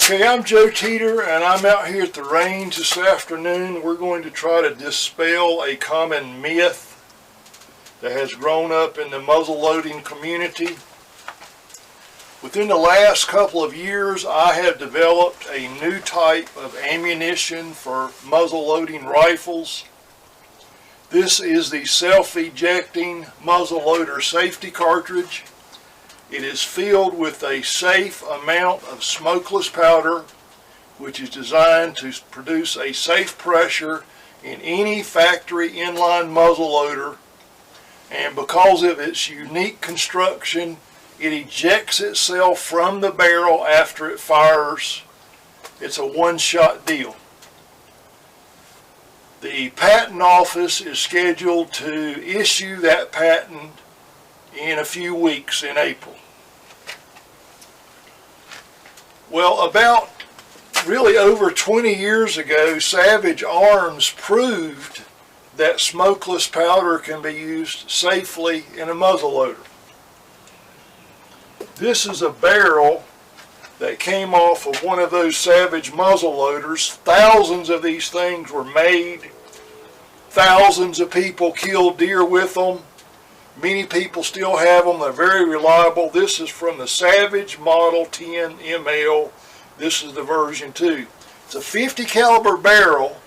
Okay, I'm Joe Teeter, and I'm out here at the range this afternoon. We're going to try to dispel a common myth that has grown up in the muzzle loading community. Within the last couple of years, I have developed a new type of ammunition for muzzle loading rifles. This is the self-ejecting muzzleloader safety cartridge. It is filled with a safe amount of smokeless powder, which is designed to produce a safe pressure in any factory inline muzzleloader. And because of its unique construction, it ejects itself from the barrel after it fires. It's a one-shot deal. The patent office is scheduled to issue that patent in a few weeks in April. Well, about really over 20 years ago, Savage Arms proved that smokeless powder can be used safely in a muzzleloader. This is a barrel that came off of one of those Savage muzzleloaders. Thousands of these things were made. Thousands of people killed deer with them. Many people still have them. They're very reliable. This is from the Savage Model 10 ML. This is the version 2. It's a 50 caliber barrel,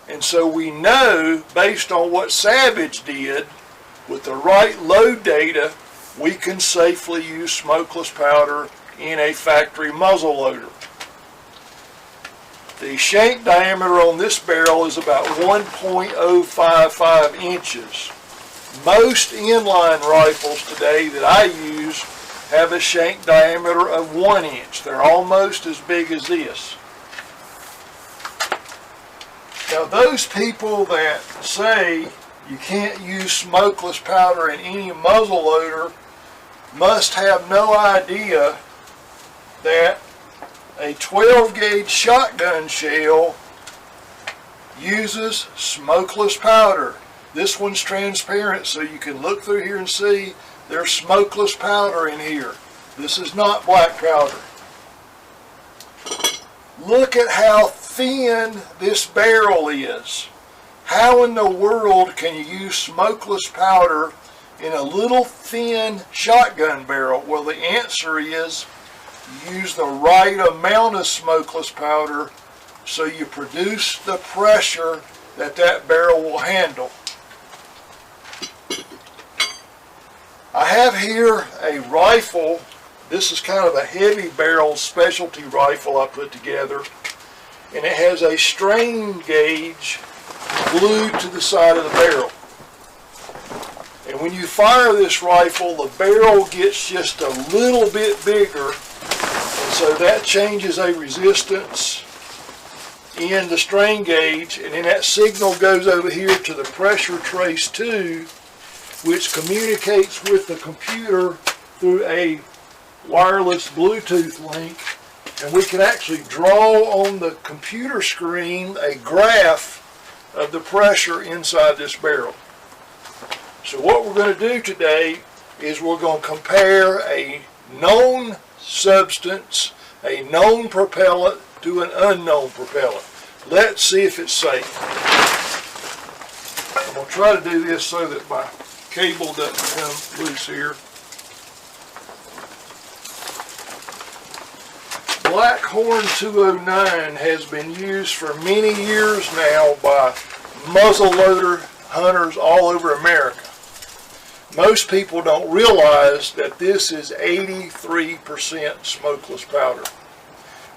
and so we know, based on what Savage did, with the right load data, we can safely use smokeless powder in a factory muzzleloader. The shank diameter on this barrel is about 1.055 inches. Most inline rifles today that I use have a shank diameter of 1 inch. They're almost as big as this. Now, those people that say you can't use smokeless powder in any muzzleloader must have no idea that a 12 gauge shotgun shell uses smokeless powder. This one's transparent, so you can look through here and see there's smokeless powder in here. This is not black powder. Look at how thin this barrel is. How in the world can you use smokeless powder in a little thin shotgun barrel? Well, the answer is use the right amount of smokeless powder so you produce the pressure that that barrel will handle. I have here a rifle. This is kind of a heavy barrel specialty rifle I put together, and it has a strain gauge glued to the side of the barrel. And when you fire this rifle, the barrel gets just a little bit bigger, and so that changes a resistance in the strain gauge, and then that signal goes over here to the pressure trace 2, which communicates with the computer through a wireless Bluetooth link, and we can actually draw on the computer screen a graph of the pressure inside this barrel. So what we're going to do today is we're going to compare a known substance, a known propellant, to an unknown propellant. Let's see if it's safe. I'm going to try to do this so that my cable doesn't come loose here. Blackhorn 209 has been used for many years now by muzzleloader hunters all over America. Most people don't realize that this is 83% smokeless powder.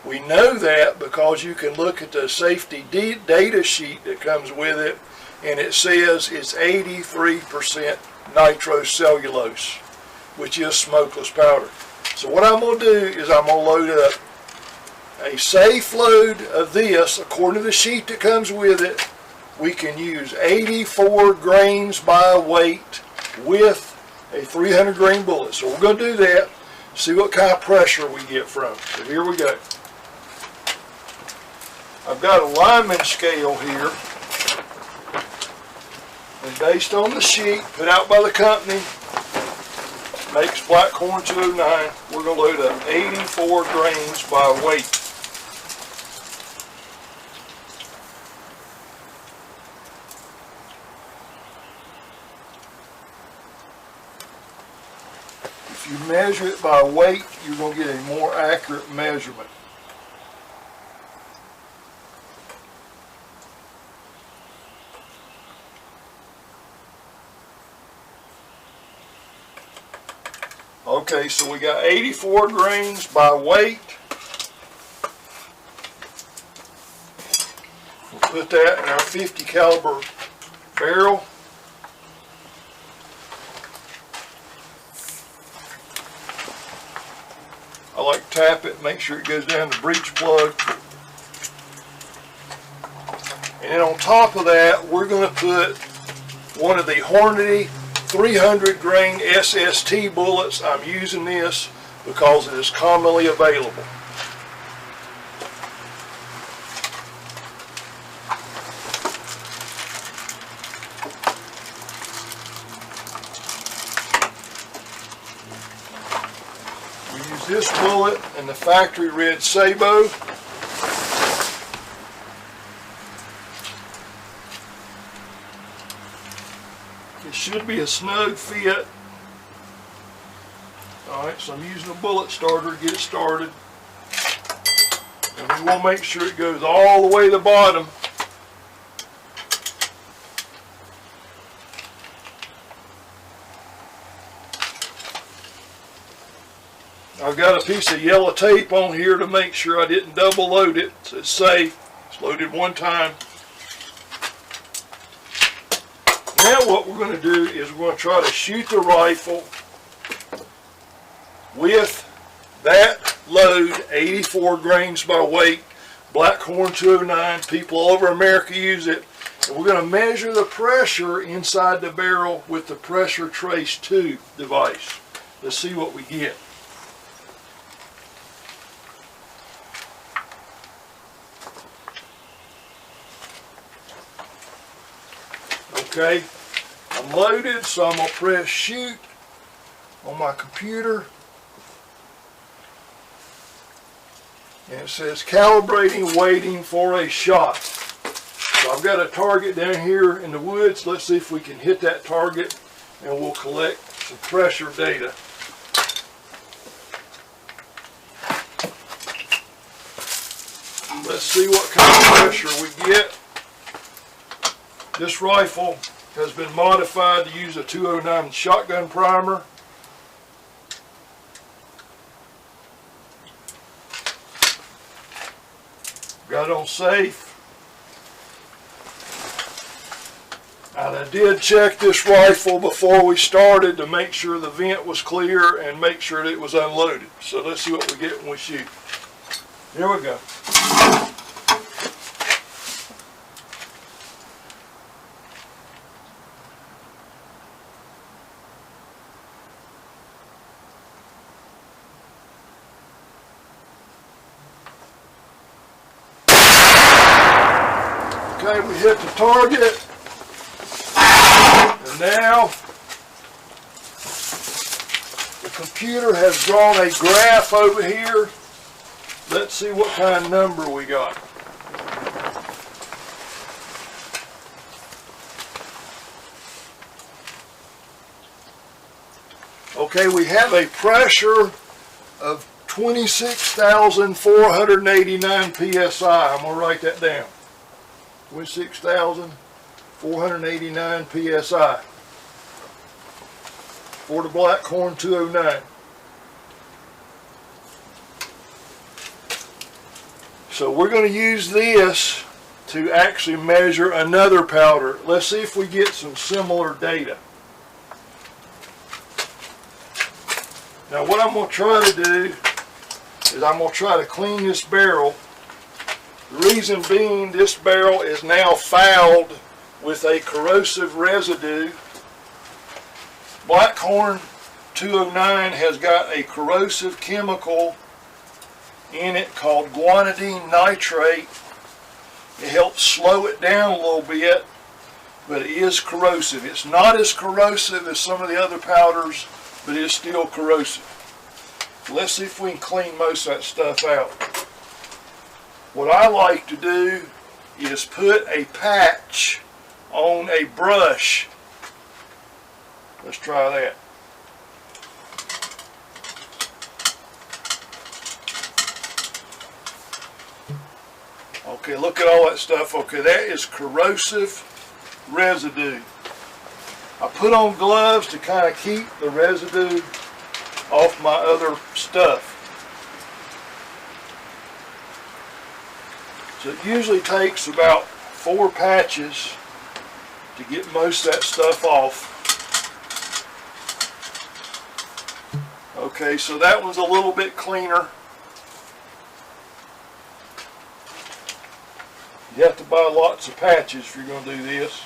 We know that because you can look at the safety data sheet that comes with it, and it says it's 83% nitrocellulose, which is smokeless powder. So what I'm going to do is I'm going to load up a safe load of this. According to the sheet that comes with it, we can use 84 grains by weight with a 300 grain bullet. So we're going to do that, see what kind of pressure we get from it. So here we go. I've got a lineman scale here, and based on the sheet put out by the company, makes Blackhorn 209, we're going to load up 84 grains by weight. if you measure it by weight, you're going to get a more accurate measurement. Okay, so we got 84 grains by weight. We'll put that in our 50 caliber barrel. I like to tap it, make sure it goes down the breech plug. And then on top of that, we're going to put one of the Hornady 300 grain SST bullets. I'm using this because it is commonly available. We use this bullet in the factory red Sabo. It should be a snug fit. Alright, so I'm using a bullet starter to get it started. And we want to make sure it goes all the way to the bottom. I've got a piece of yellow tape on here to make sure I didn't double load it, so it's safe. It's loaded one time. Now what we're going to do is we're going to try to shoot the rifle with that load, 84 grains by weight, Blackhorn 209. People all over America use it. And we're going to measure the pressure inside the barrel with the pressure trace tube device. Let's see what we get. Okay, I'm loaded, so I'm going to press shoot on my computer. And it says calibrating, waiting for a shot. So I've got a target down here in the woods. Let's see if we can hit that target, and we'll collect some pressure data. Let's see what kind of pressure we get. This rifle has been modified to use a 209 shotgun primer. Got it on safe. And I did check this rifle before we started to make sure the vent was clear and make sure that it was unloaded. So let's see what we get when we shoot. Here we go. Okay, we hit the target, and now the computer has drawn a graph over here. Let's see what kind of number we got. Okay, we have a pressure of 26,489 psi. I'm going to write that down. 26,489 psi for the Blackhorn 209. So we're going to use this to actually measure another powder. Let's see if we get some similar data. Now what I'm going to try to do is I'm going to try to clean this barrel. The reason being, this barrel is now fouled with a corrosive residue. Blackhorn 209 has got a corrosive chemical in it called guanidine nitrate. It helps slow it down a little bit, but it is corrosive. It's not as corrosive as some of the other powders, but it's still corrosive. Let's see if we can clean most of that stuff out. What I like to do is put a patch on a brush. Let's try that. Okay, look at all that stuff. Okay, that is corrosive residue. I put on gloves to kind of keep the residue off my other stuff. So it usually takes about 4 patches to get most of that stuff off. Okay, so that one's a little bit cleaner. You have to buy lots of patches if you're going to do this.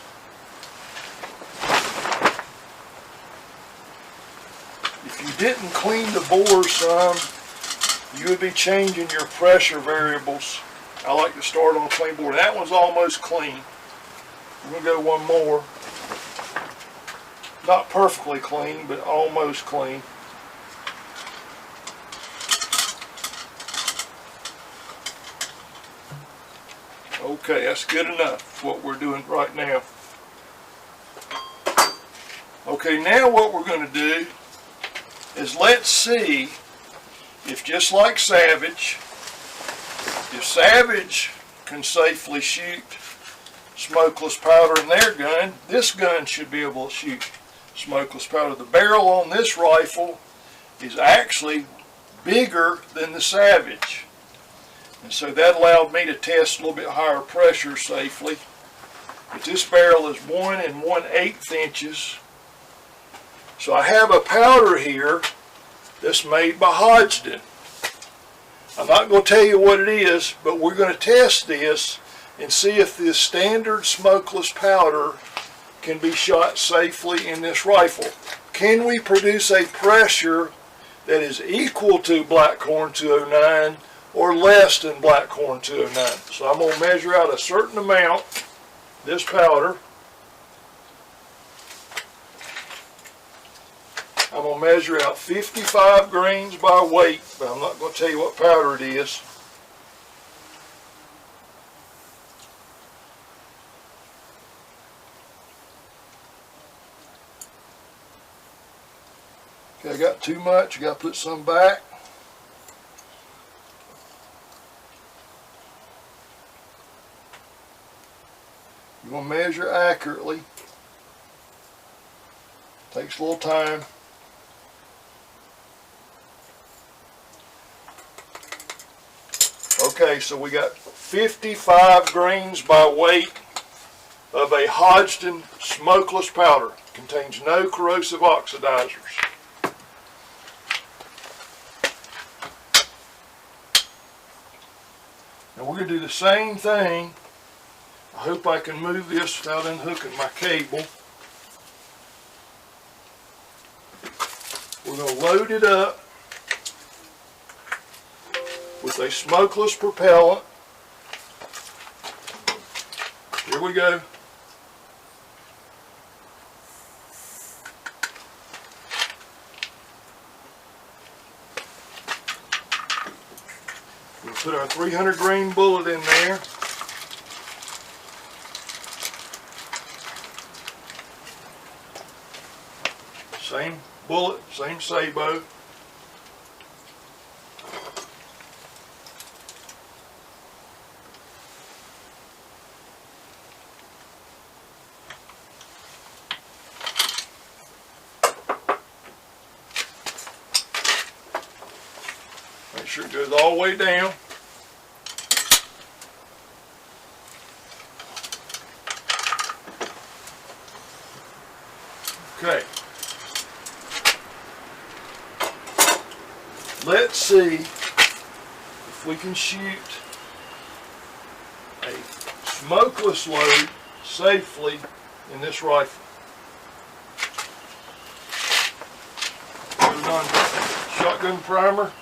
If you didn't clean the bore some, you would be changing your pressure variables. I like to start on a clean bore. That one's almost clean. I'm going to go one more. Not perfectly clean, but almost clean. Okay, that's good enough, what we're doing right now. Okay, now what we're going to do is let's see if, just like Savage, if Savage can safely shoot smokeless powder in their gun, this gun should be able to shoot smokeless powder. The barrel on this rifle is actually bigger than the Savage. And so that allowed me to test a little bit higher pressure safely. But this barrel is 1 1/8 inches. So I have a powder here that's made by Hodgdon. I'm not going to tell you what it is, but we're going to test this and see if this standard smokeless powder can be shot safely in this rifle. Can we produce a pressure that is equal to Blackhorn 209 or less than Blackhorn 209? So I'm going to measure out a certain amount, this powder. I'm going to measure out 55 grains by weight, but I'm not going to tell you what powder it is. Okay, I got too much, I got to put some back. You want to measure accurately. Takes a little time. Okay, so we got 55 grains by weight of a Hodgdon smokeless powder. Contains no corrosive oxidizers. Now we're going to do the same thing. I hope I can move this without unhooking my cable. We're going to load it up with a smokeless propellant. Here we go. We'll put our 300 grain bullet in there. Same bullet, same sabot. Make sure it goes all the way down. Okay. Let's see if we can shoot a smokeless load safely in this rifle. Put it on shotgun primer.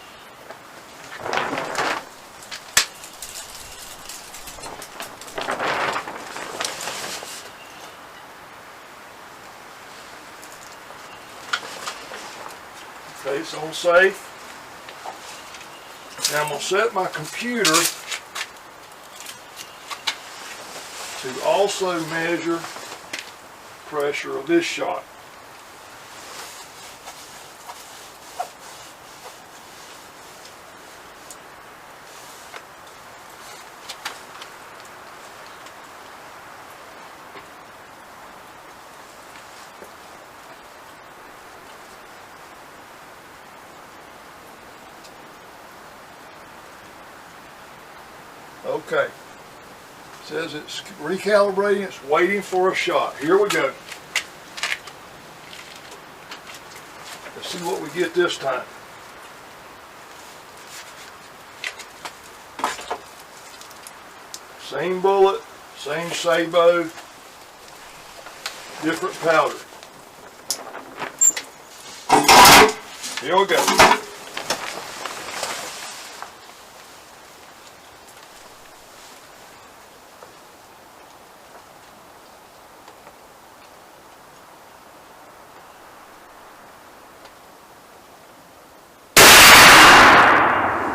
Okay, it's on safe. Now I'm going to set my computer to also measure pressure of this shot. Okay. It says it's recalibrating, it's waiting for a shot. Here we go. Let's see what we get this time. Same bullet, same sabot, different powder. Here we go.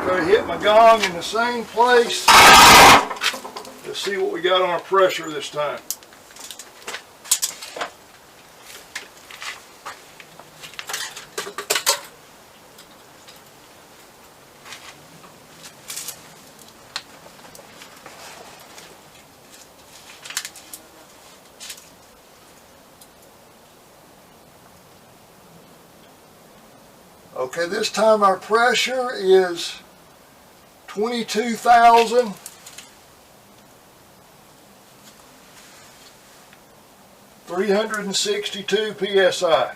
Okay, hit my gong in the same place. Let's see what we got on our pressure this time. Okay, this time our pressure is 22,362 psi.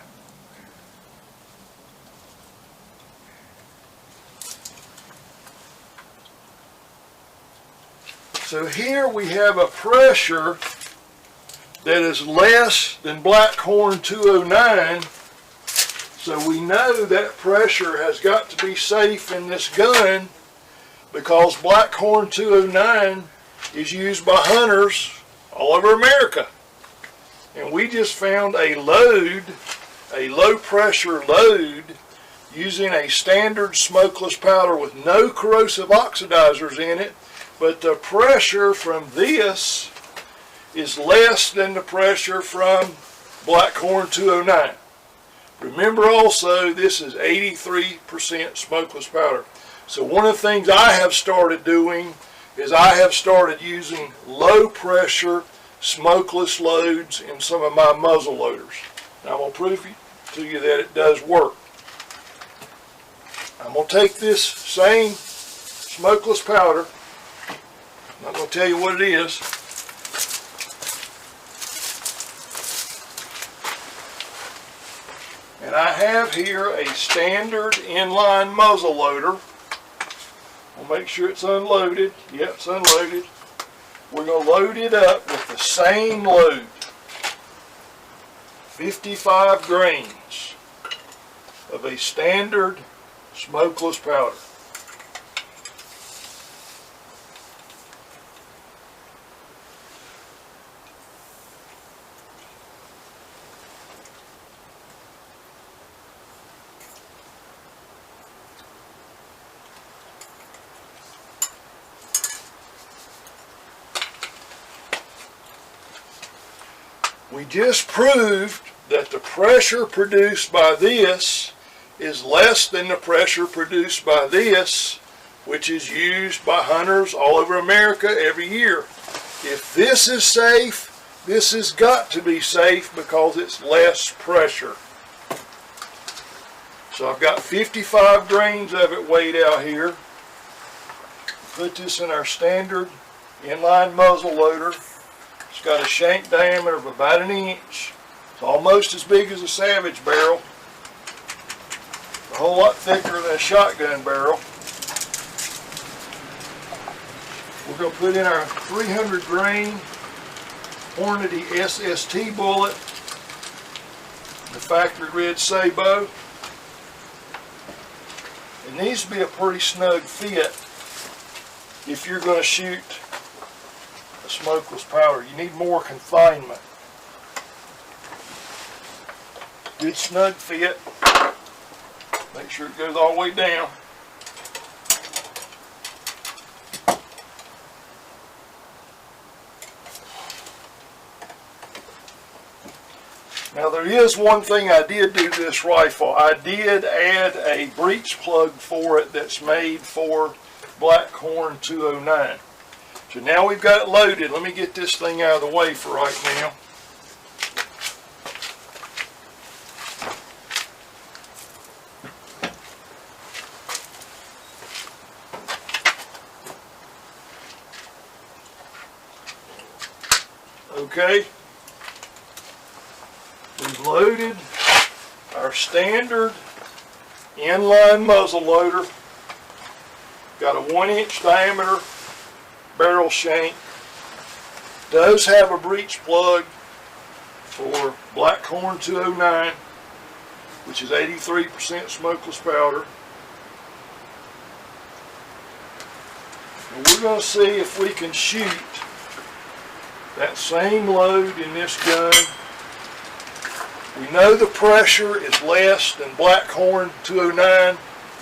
So here we have a pressure that is less than Blackhorn 209. So we know that pressure has got to be safe in this gun because Blackhorn 209 is used by hunters all over America. And we just found a load, a low pressure load, using a standard smokeless powder with no corrosive oxidizers in it, but the pressure from this is less than the pressure from Blackhorn 209. Remember also, this is 83% smokeless powder. So one of the things I have started doing is I have started using low pressure smokeless loads in some of my muzzle loaders. And I'm going to prove to you that it does work. I'm going to take this same smokeless powder. I'm not going to tell you what it is. And I have here a standard inline muzzle loader. We'll make sure it's unloaded. Yep, it's unloaded. We're going to load it up with the same load. 55 grains of a standard smokeless powder. We just proved that the pressure produced by this is less than the pressure produced by this, which is used by hunters all over America every year. If this is safe, this has got to be safe because it's less pressure. So I've got 55 grains of it weighed out here. Put this in our standard inline muzzle loader. It's got a shank diameter of about 1 inch. It's almost as big as a Savage barrel. A whole lot thicker than a shotgun barrel. We're going to put in our 300 grain Hornady SST bullet, the factory red sabot. It needs to be a pretty snug fit if you're going to shoot a smokeless powder. You need more confinement. Good snug fit. Make sure it goes all the way down. Now there is one thing I did do to this rifle. I did add a breech plug for it that's made for Blackhorn 209. So now we've got it loaded. Let me get this thing out of the way for right now. Okay? We've loaded our standard inline muzzle loader. Got a 1-inch diameter barrel shank. Does have a breech plug for Blackhorn 209, which is 83% smokeless powder. And we're going to see if we can shoot that same load in this gun. We know the pressure is less than Blackhorn 209.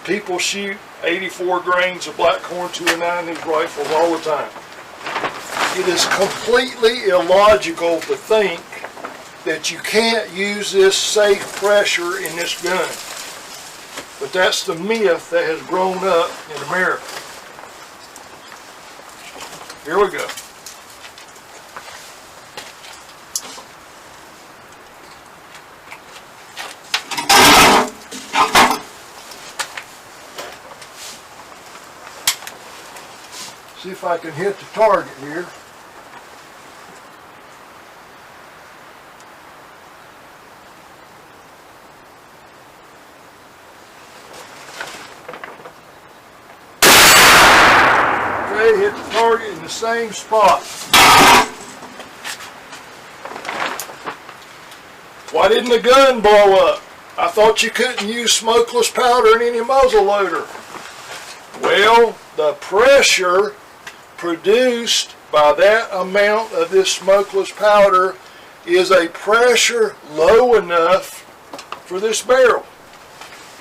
People shoot 84 grains of Blackhorn 209 in these rifles all the time. It is completely illogical to think that you can't use this safe pressure in this gun. But that's the myth that has grown up in America. Here we go. See if I can hit the target here. Okay, hit the target in the same spot. Why didn't the gun blow up? I thought you couldn't use smokeless powder in any muzzle loader. Well, the pressure produced by that amount of this smokeless powder is a pressure low enough for this barrel.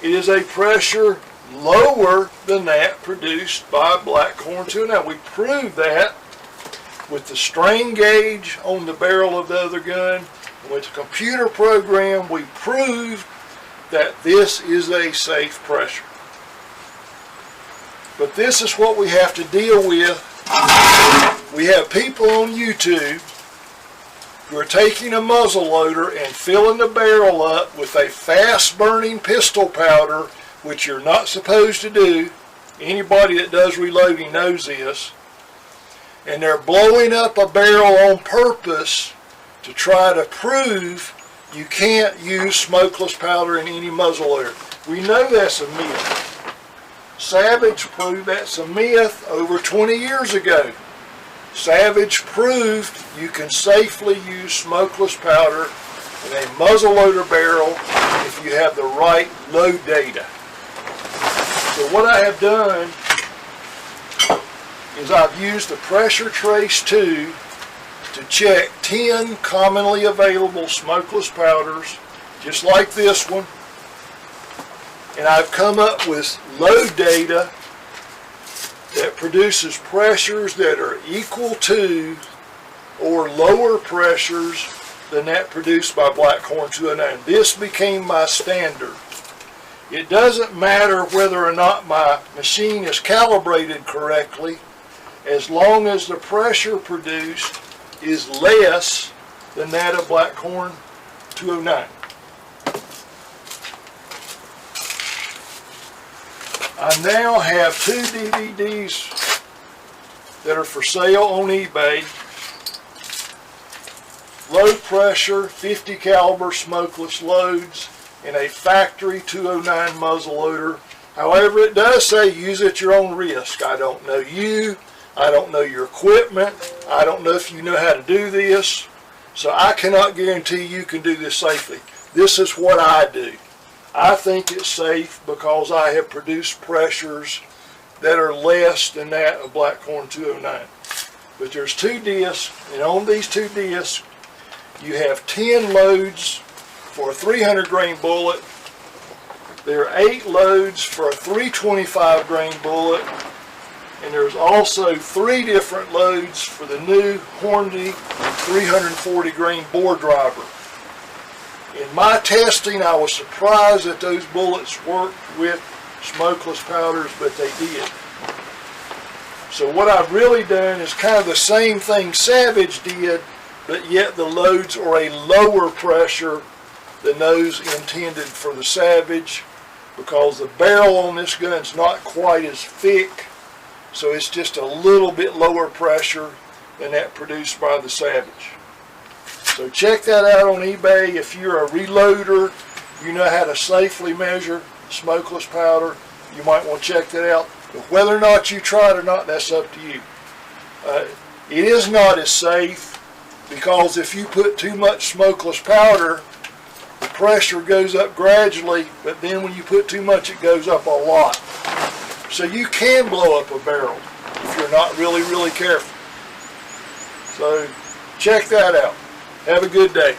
It is a pressure lower than that produced by Blackhorn 209. We proved that with the strain gauge on the barrel of the other gun. With the computer program, we proved that this is a safe pressure. But this is what we have to deal with. We have people on YouTube who are taking a muzzle loader and filling the barrel up with a fast burning pistol powder, which you're not supposed to do. Anybody that does reloading knows this. And they're blowing up a barrel on purpose to try to prove you can't use smokeless powder in any muzzle loader. We know that's a myth. Savage proved that's a myth over 20 years ago. Savage proved you can safely use smokeless powder in a muzzleloader barrel if you have the right load data. So what I have done is I've used the pressure trace 2 to check 10 commonly available smokeless powders, just like this one. And I've come up with load data that produces pressures that are equal to or lower pressures than that produced by Blackhorn 209. This became my standard. It doesn't matter whether or not my machine is calibrated correctly, as long as the pressure produced is less than that of Blackhorn 209. I now have 2 DVDs that are for sale on eBay. Low pressure 50 caliber smokeless loads in a factory 209 muzzleloader. However, it does say use at your own risk. I don't know you. I don't know your equipment. I don't know if you know how to do this. So I cannot guarantee you can do this safely. This is what I do. I think it's safe because I have produced pressures that are less than that of Blackhorn 209. But there's 2 discs, and on these 2 discs, you have 10 loads for a 300 grain bullet. There are 8 loads for a 325 grain bullet. And there's also 3 different loads for the new Hornady 340 grain bore driver. In my testing, I was surprised that those bullets worked with smokeless powders, but they did. So what I've really done is kind of the same thing Savage did, but yet the loads are a lower pressure than those intended for the Savage, because the barrel on this gun is not quite as thick, so it's just a little bit lower pressure than that produced by the Savage. So check that out on eBay. If you're a reloader, you know how to safely measure smokeless powder, you might want to check that out. But whether or not you try it or not, that's up to you. It is not as safe because if you put too much smokeless powder, the pressure goes up gradually, but then when you put too much, it goes up a lot. So you can blow up a barrel if you're not really, really careful. So check that out. Have a good day.